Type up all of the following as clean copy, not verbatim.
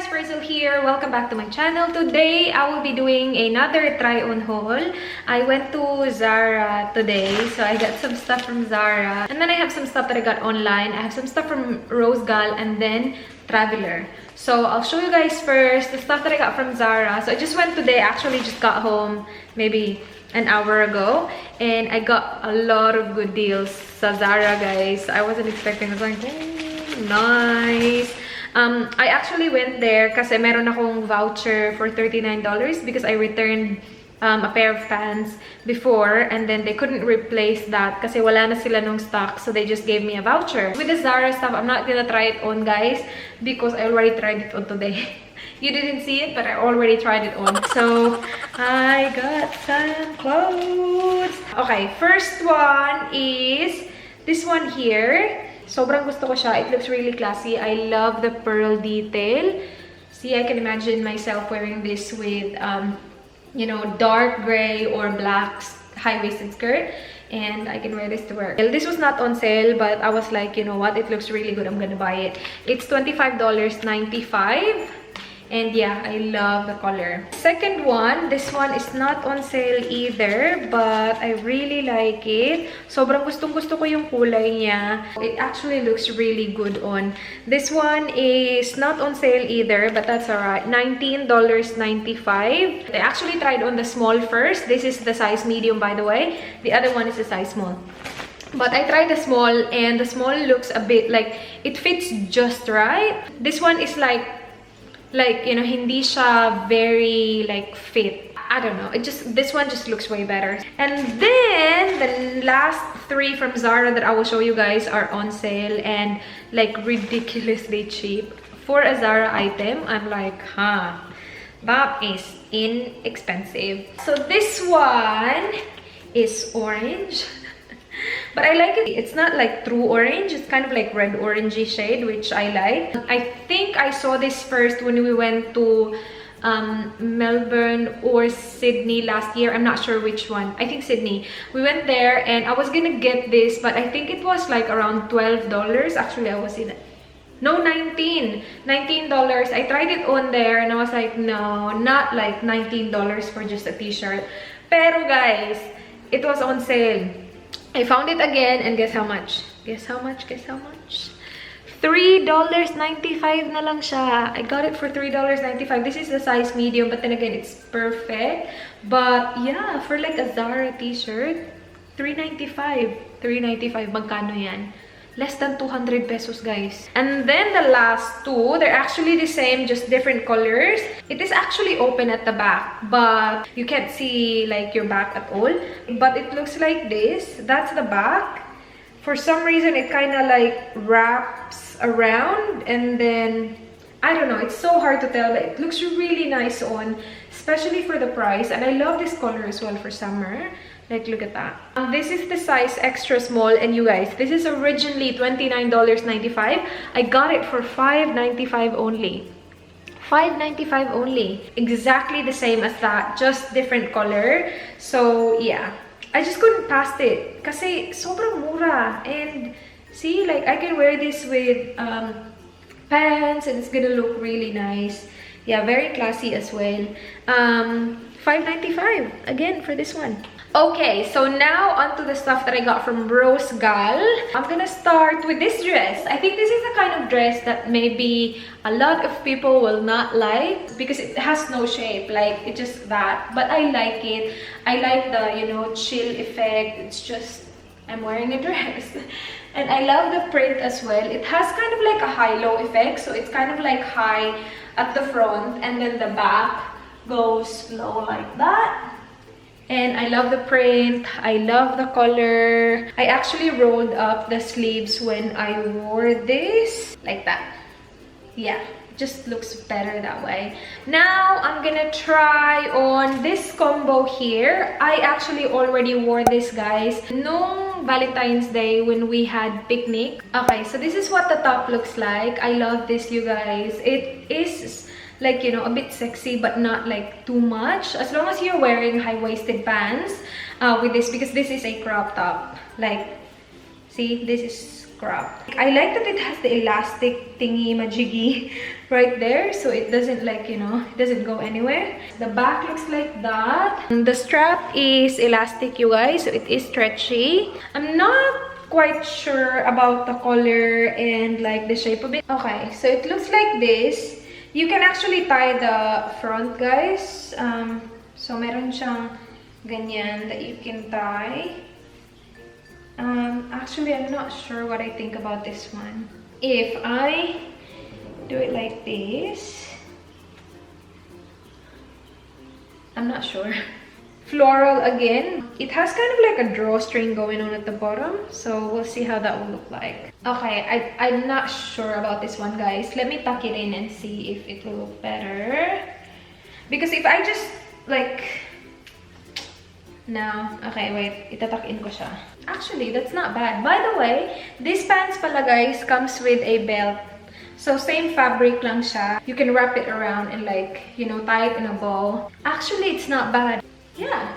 Frizzle here. Welcome back to my channel. Today, I will be doing another try-on haul. I went to ZARA today, so I got some stuff from ZARA. And then I have some stuff that I got online. I have some stuff from ROSEGAL and then Traveler. So I'll show you guys first the stuff that I got from ZARA. So I just went today. Actually, just got home maybe an hour ago. And I got a lot of good deals sa ZARA, guys. I wasn't expecting. I was like, oh, nice. I actually went there kasi meron akong voucher for $39 because I returned a pair of pants before and then they couldn't replace that kasi wala na sila nung stock, so they just gave me a voucher. With the ZARA stuff, I'm not gonna try it on, guys, because I already tried it on today. You didn't see it, but I already tried it on. So I got some clothes. Okay, first one is this one here. Sobrang gusto ko siya. It looks really classy. I love the pearl detail. See, I can imagine myself wearing this with, you know, dark gray or black high-waisted skirt. And I can wear this to work. This was not on sale, but I was like, you know what? It looks really good. I'm gonna buy it. It's $25.95. And yeah, I love the color. Second one, this one is not on sale either, but I really like it. Sobrang gustong-gusto ko yung kulay niya. It actually looks really good on. This one is not on sale either, but that's alright. $19.95. I actually tried on the small first. This is the size medium, by the way. The other one is the size small. But I tried the small, and the small looks a bit like it fits just right. This one is like you know, hindi siya very like fit. I don't know, this one just looks way better. And then the last three from ZARA that I will show you guys are on sale and like ridiculously cheap. For a ZARA item, I'm like, huh, that is inexpensive. So this one is orange. But I like it. It's not like true orange. It's kind of like red orangey shade, which I like. I think I saw this first when we went to Melbourne or Sydney last year. I'm not sure which one. I think Sydney. We went there and I was gonna get this, but I think it was like around $12. Actually, I was in it. No, $19. I tried it on there and I was like, no, not like $19 for just a t-shirt. Pero guys, it was on sale. I found it again, and guess how much? Guess how much? Guess how much? $3.95 na lang siya. I got it for $3.95. This is the size medium, but then again, it's perfect. But yeah, for like a ZARA t-shirt, $3.95. $3.95. Magkano yan? Less than 200 pesos, guys. And then the last two, they're actually the same, just different colors. It is actually open at the back, but you can't see like your back at all. But it looks like this. That's the back. For some reason, it kind of like wraps around, and then I don't know, it's so hard to tell, but it looks really nice on, especially for the price. And I love this color as well for summer. Like, look at that. This is the size extra small, and you guys, this is originally $29.95. I got it for $5.95 only. $5.95 only. Exactly the same as that, just different color. So yeah, I just couldn't pass it kasi sobrang mura. And see, like I can wear this with pants and it's gonna look really nice. Yeah, very classy as well. $5.95 again for this one. Okay, so now onto the stuff that I got from ROSEGAL. I'm gonna start with this dress. I think this is the kind of dress that maybe a lot of people will not like because it has no shape, like it's just that. But I like it. I like the, you know, chill effect. It's just, I'm wearing a dress. And I love the print as well. It has kind of like a high-low effect, so it's kind of like high at the front and then the back goes low like that. And I love the print. I love the color. I actually rolled up the sleeves when I wore this. Like that. Yeah, just looks better that way. Now, I'm gonna try on this combo here. I actually already wore this, guys, no Valentine's Day when we had picnic. Okay, so this is what the top looks like. I love this, you guys. It is like, you know, a bit sexy but not like too much, as long as you're wearing high-waisted pants with this, because this is a crop top. Like, see, this is scrap. I like that it has the elastic thingy majiggy right there, so it doesn't like, you know, it doesn't go anywhere. The back looks like that. The strap is elastic, you guys, so it is stretchy. I'm not quite sure about the color and like the shape of it. Okay, so it looks like this. You can actually tie the front, guys. So meron siyang ganyan that you can tie. Actually, I'm not sure what I think about this one. If I do it like this, I'm not sure. Floral again. It has kind of like a drawstring going on at the bottom, so we'll see how that will look like. Okay, I'm not sure about this one, guys. Let me tuck it in and see if it will look better. Because if I just like... No. Okay, wait. Itatuck in ko siya. Actually, that's not bad. By the way, this pants pala, guys, comes with a belt. So, same fabric lang siya. You can wrap it around and like, you know, tie it in a bow. Actually, it's not bad. Yeah.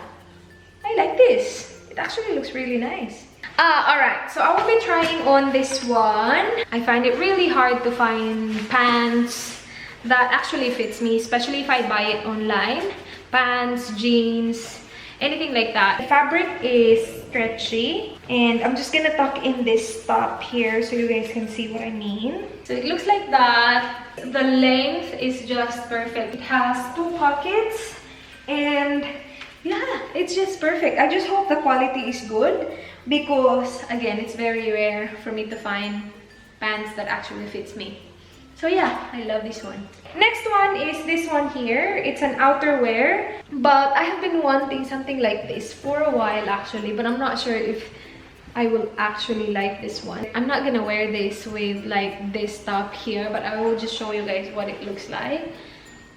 I like this. It actually looks really nice. Alright. So, I will be trying on this one. I find it really hard to find pants that actually fits me, especially if I buy it online. Pants, jeans, anything like that. The fabric is stretchy, and I'm just gonna tuck in this top here so you guys can see what I mean. So it looks like that. The length is just perfect. It has 2 pockets, and yeah, it's just perfect. I just hope the quality is good because, again, it's very rare for me to find pants that actually fits me. So yeah, I love this one. Next one is this one here. It's an outerwear, but I have been wanting something like this for a while actually, but I'm not sure if I will actually like this one. I'm not gonna wear this with like this top here, but I will just show you guys what it looks like.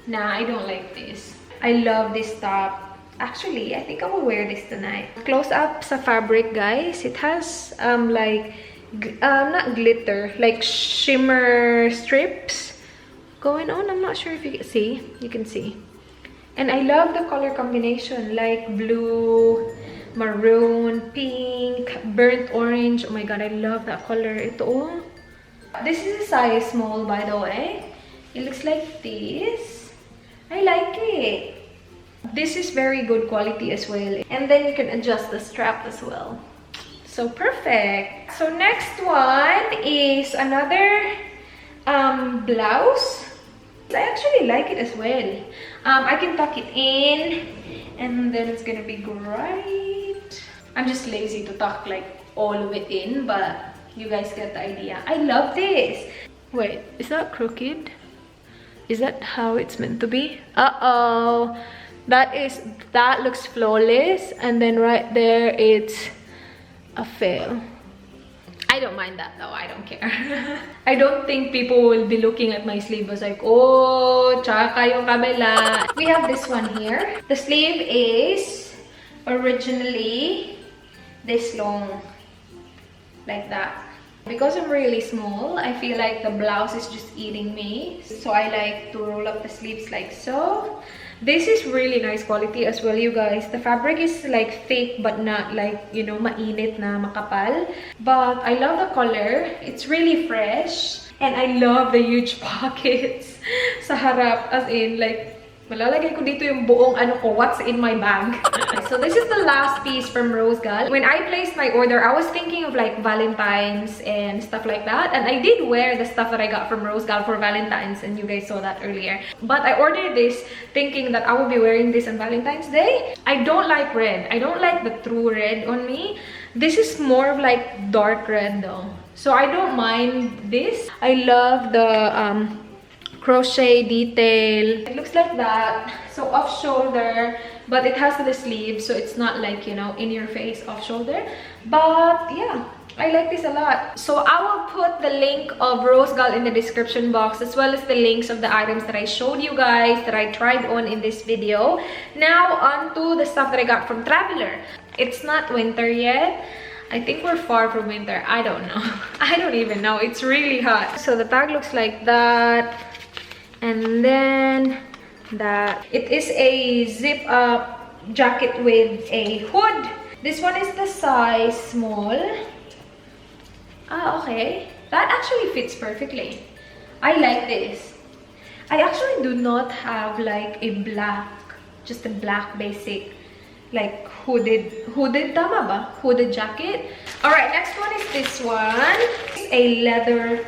Nah, I don't like this. I love this top. Actually, I think I will wear this tonight. Close up sa fabric, guys. It has like not glitter, like shimmer strips going on. I'm not sure if you can see. You can see. And I love the color combination, like blue, maroon, pink, burnt orange. Oh my god, I love that color. Ito. This is a size small, by the way. It looks like this. I like it. This is very good quality as well. And then you can adjust the strap as well. So perfect. So next one is another blouse. I actually like it as well. I can tuck it in and then it's gonna be great. I'm just lazy to tuck like all of it in, but you guys get the idea. I love this. Wait, is that crooked? Is that how it's meant to be? Uh-oh. That looks flawless, and then right there it's a fail. I don't mind that though, I don't care. I don't think people will be looking at my sleeve as like, oh, tsaka yung kabila. We have this one here. The sleeve is originally this long, like that. Because I'm really small, I feel like the blouse is just eating me. So I like to roll up the sleeves like so. This is really nice quality as well, you guys. The fabric is like thick but not like, you know, mainit na makapal. But I love the color. It's really fresh. And I love the huge pockets sa harap. As in, like, malalagay ko dito yung buong ano ko, what's in my bag. So this is the last piece from ROSEGAL. When I placed my order, I was thinking of like Valentine's and stuff like that. And I did wear the stuff that I got from ROSEGAL for Valentine's, and you guys saw that earlier. But I ordered this thinking that I will be wearing this on Valentine's Day. I don't like red. I don't like the true red on me. This is more of like dark red though. So I don't mind this. I love the crochet detail. It looks like that. So off shoulder, but it has the sleeve, so it's not like, you know, in your face off shoulder. But yeah, I like this a lot. So I will put the link of ROSEGAL in the description box, as well as the links of the items that I showed you guys that I tried on in this video. Now on to the stuff that I got from Traveler. It's not winter yet. I think we're far from winter. I don't know. I don't even know. It's really hot. So the tag looks like that. And then that it is a zip up jacket with a hood. This one is the size small. Ah, okay. That actually fits perfectly. I like this. I actually do not have like a black, just a black basic, like hooded tama ba? Hooded jacket. Alright, next one is this one. It's a leather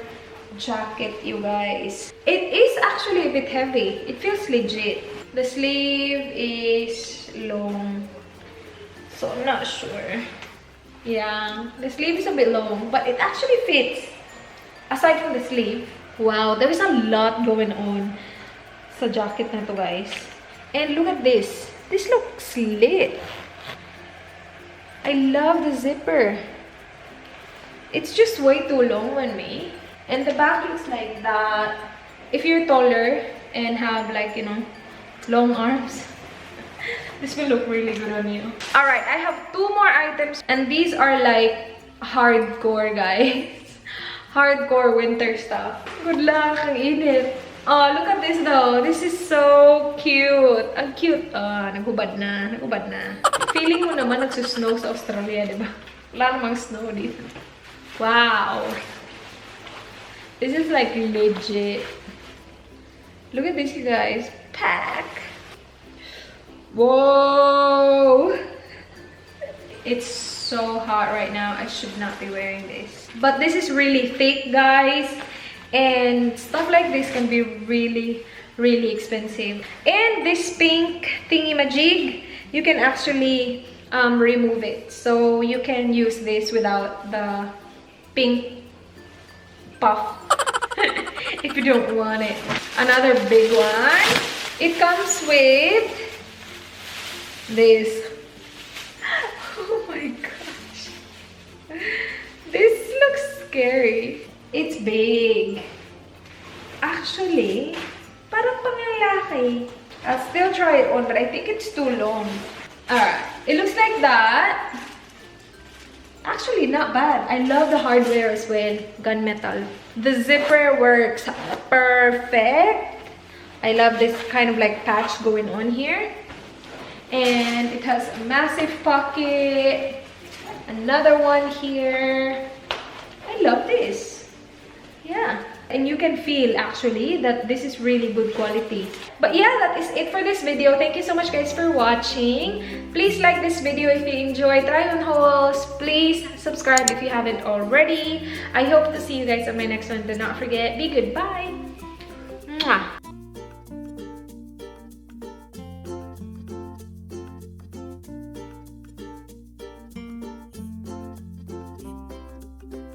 jacket, you guys. It is actually a bit heavy. It feels legit. The sleeve is long, so I'm not sure. Yeah, the sleeve is a bit long, but it actually fits. Aside from the sleeve, wow, there is a lot going on sa jacket na to, guys. And look at this. This looks lit. I love the zipper. It's just way too long on me. And the back looks like that. If you're taller and have like, you know, long arms, this will look really good on you. Alright, I have 2 more items. And these are like hardcore, guys. Hardcore winter stuff. Good luck, ang init. Oh, look at this though. This is so cute. Ang cute. Naghubad na. Naghubad na. Feeling mo naman nagsusnow sa Australia, diba? Wala namang snow dito. Wow. This is like legit. Look at this, you guys. Pack. Whoa. It's so hot right now. I should not be wearing this. But this is really thick, guys. And stuff like this can be really, really expensive. And this pink thingy-majig, you can actually remove it. So you can use this without the pink puff if you don't want it. Another big one. It comes with this. Oh my gosh. This looks scary. It's big. Actually, parang panglalaki. I'll still try it on, but I think it's too long. Alright. It looks like that. Actually, not bad. I love the hardware as well. Gunmetal. The zipper works perfect. I love this kind of like patch going on here. And it has a massive pocket. Another one here. I love this. Yeah. And you can feel actually that this is really good quality. But yeah, that is it for this video. Thank you so much, guys, for watching. Please like this video if you enjoy try on hauls. Please subscribe if you haven't already. I hope to see you guys on my next one. Do not forget, be good. Bye. Mwah.